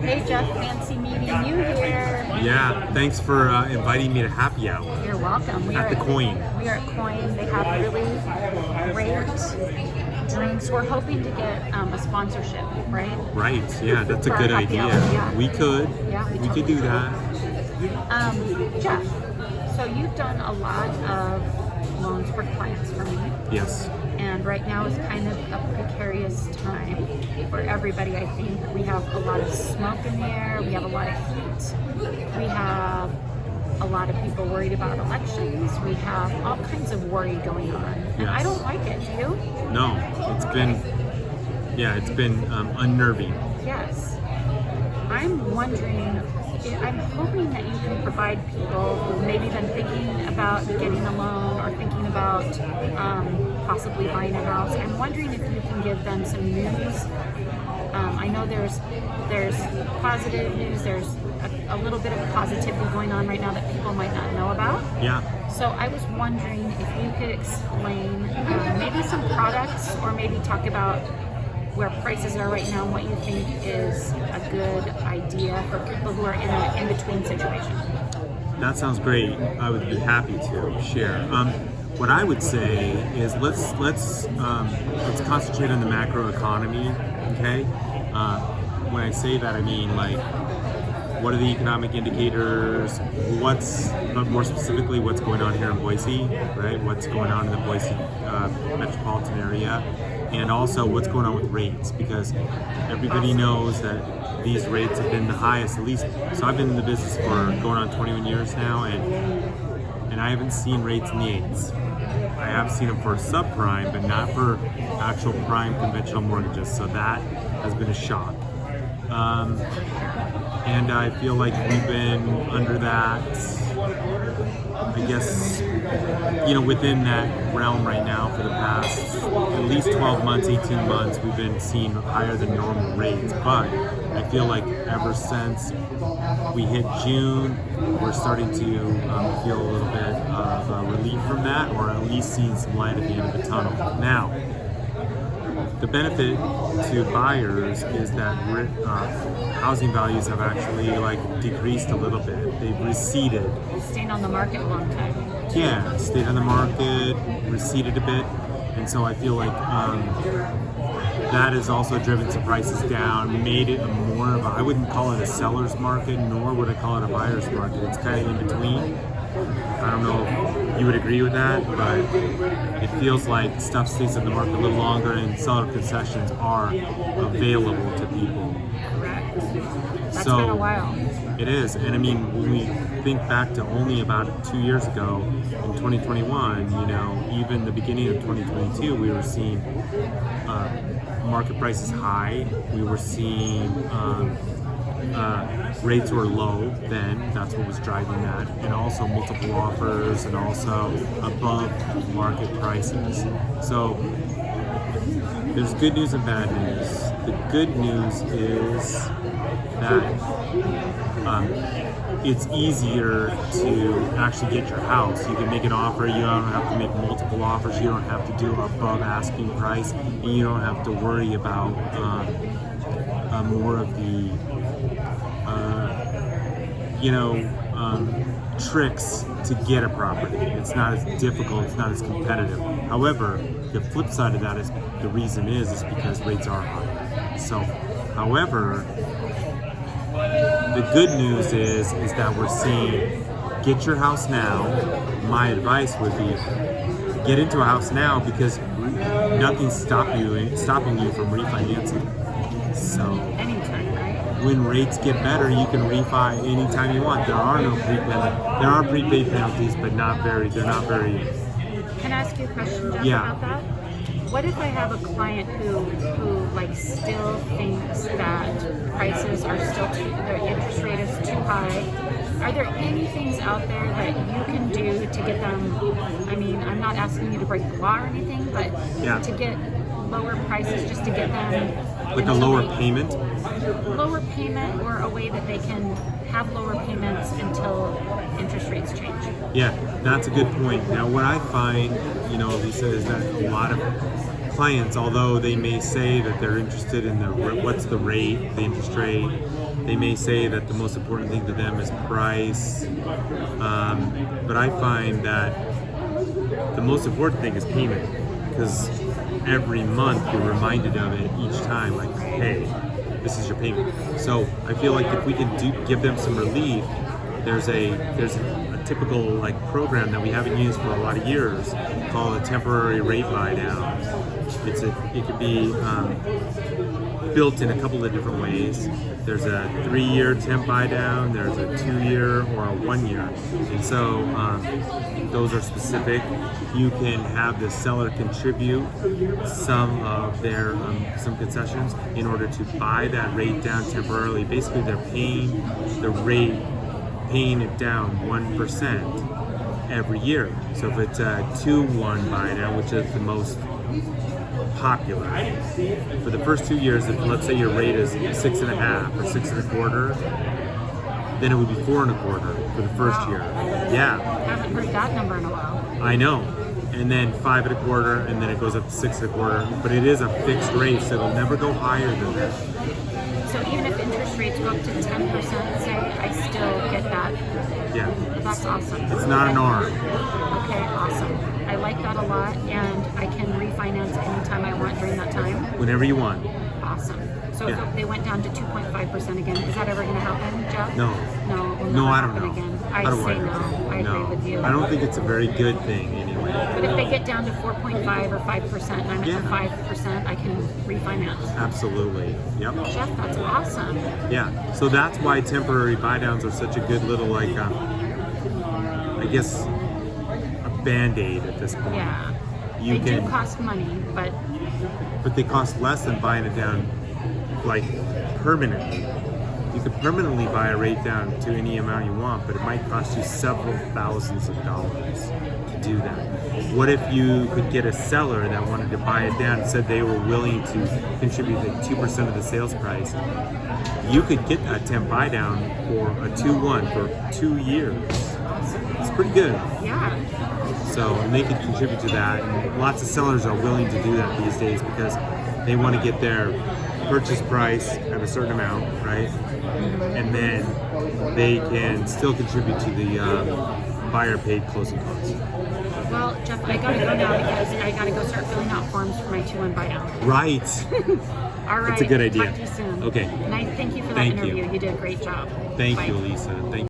Hey Jeff, fancy meeting you here. Yeah, thanks for inviting me to happy hour. You're welcome. At the Coin. We are at Coin. They have really great drinks. We're hoping to get a sponsorship, right? Right, yeah, that's a For good our happy idea. hour, yeah. We could. Yeah, we could totally do could. that. Jeff, so you've done a lot of loans for clients for me. Yes. And right now is kind of a precarious time for everybody, I think. We have a lot of smoke in the air, we have a lot of heat, we have a lot of people worried about elections, we have all kinds of worry going on. And Yes. I don't like it, do you? No, it's been unnerving. Yes. I'm wondering, I'm hoping that you can provide people who maybe been thinking about getting a loan or thinking about possibly buying a house. I'm wondering if you can give them some news. I know there's positive news, there's a little bit of positivity going on right now that people might not know about. Yeah. So I was wondering if you could explain maybe some products or maybe talk about where prices are right now and what you think is a good idea for people who are in an in-between situation. That sounds great. I would be happy to share. What I would say is let's concentrate on the macro economy. Okay. When I say that, I mean like, what are the economic indicators? But more specifically, what's going on here in Boise, right? What's going on in the Boise metropolitan area, and also what's going on with rates, because everybody knows that these rates have been the highest, at least. So I've been in the business for going on 21 years now, and I haven't seen rates in the 8s. I have seen them for subprime, but not for actual prime conventional mortgages. So that has been a shock. And I feel like we've been under that, I guess, within that realm right now for the past at least 12 months, 18 months, we've been seeing higher than normal rates. But I feel like ever since we hit June, we're starting to feel a little bit of relief from that, or at least seeing some light at the end of the tunnel. Now, the benefit to buyers is that housing values have actually decreased a little bit. They've receded. Staying on the market a long time. Yeah, stayed on the market, receded a bit, and so I feel like that has also driven some prices down, made it more of I wouldn't call it a seller's market, nor would I call it a buyer's market. It's kind of in between. I don't know if you would agree with that, but it feels like stuff stays in the market a little longer and seller concessions are available to people. Correct. That's So, been a while. It is, and I mean, when we think back to only about 2 years ago, in 2021, even the beginning of 2022, we were seeing market prices high. We were seeing rates were low then, that's what was driving that, and also multiple offers and also above market prices. So there's good news and bad news. The good news is that it's easier to actually get your house. You can make an offer, you don't have to make multiple offers, you don't have to do above asking price, and you don't have to worry about more of the tricks to get a property. It's not as difficult, it's not as competitive. However, the flip side of that is the reason is because rates are high. So, however, the good news is that we're seeing get your house now. My advice would be get into a house now because nothing's stopping you from refinancing. So Anytime, right? when rates get better, you can refi anytime you want. There are no prepaid penalties, but they're not very. Can I ask you a question, Jeff, Yeah. about that? What if I have a client who still thinks that prices are still their interest rate is too high? Are there any things out there that you can do to get them? I mean, I'm not asking you to break the law or anything, but Yeah. to get lower prices, just to get them Like a lower payment? lower payment, or a way that they can have lower payments until interest rates change. Yeah, that's a good point. Now, what I find, Lisa, is that a lot of clients, although they may say that they're interested in what's the rate, the interest rate, they may say that the most important thing to them is price. But I find that the most important thing is payment, because every month you're reminded of it each time, like, hey, this is your payment. So I feel like if we can give them some relief, there's a typical like program that we haven't used for a lot of years called a temporary rate buy down. It could be built in a couple of different ways. There's a 3-year temp buy down, there's a 2-year or a 1-year. And so those are specific. You can have the seller contribute some of their some concessions in order to buy that rate down temporarily. Basically, they're paying it down 1% every year. So if it's a 2-1 buy down, which is the most popular, for the first 2 years, if let's say your rate is 6.5 or 6.25, then it would be 4.25 for the first year. Yeah. I haven't heard that number in a while. I know. And then 5.25, and then it goes up to 6.25. But it is a fixed rate, so it'll never go higher than that. So even if interest rates go up to 10%, say, I still get that. Yeah. That's awesome. It's not an arm. Okay, awesome. I like that a lot, and I can refinance anytime I want during that time. Whenever you want. Awesome. So Yeah. if they went down to 2.5% again, is that ever going to happen, Jeff? No. No, it will No, never I don't happen know. again. How do say no. I agree with you. I don't think it's a very good thing anyway. But if they get down to 4.5 or 5%, and I'm at the 5%, I can refinance. Absolutely. Yep. Jeff, that's awesome. Yeah. So that's why temporary buy downs are such a good little, like, I guess, a band-aid at this point. Yeah. You They can, do cost money, but but they cost less than buying it down, like, permanently. You could permanently buy a rate down to any amount you want, but it might cost you several thousands of dollars to do that. What if you could get a seller that wanted to buy it down and said they were willing to contribute like 2% of the sales price? You could get that temp buy down for a 2-1 for 2 years. It's pretty good. yeah. So, and they could contribute to that. And lots of sellers are willing to do that these days because they want to get their purchase price at a certain amount, right? And then they can still contribute to the buyer paid closing costs. Well, Jeff, I gotta go now because I gotta go start filling out forms for my 2-1 buy down. Right. All right. That's a good idea. Talk to you soon. Okay. And I thank you for that Thank interview. you. You did a great job. Thank Bye. you, Lisa. Thank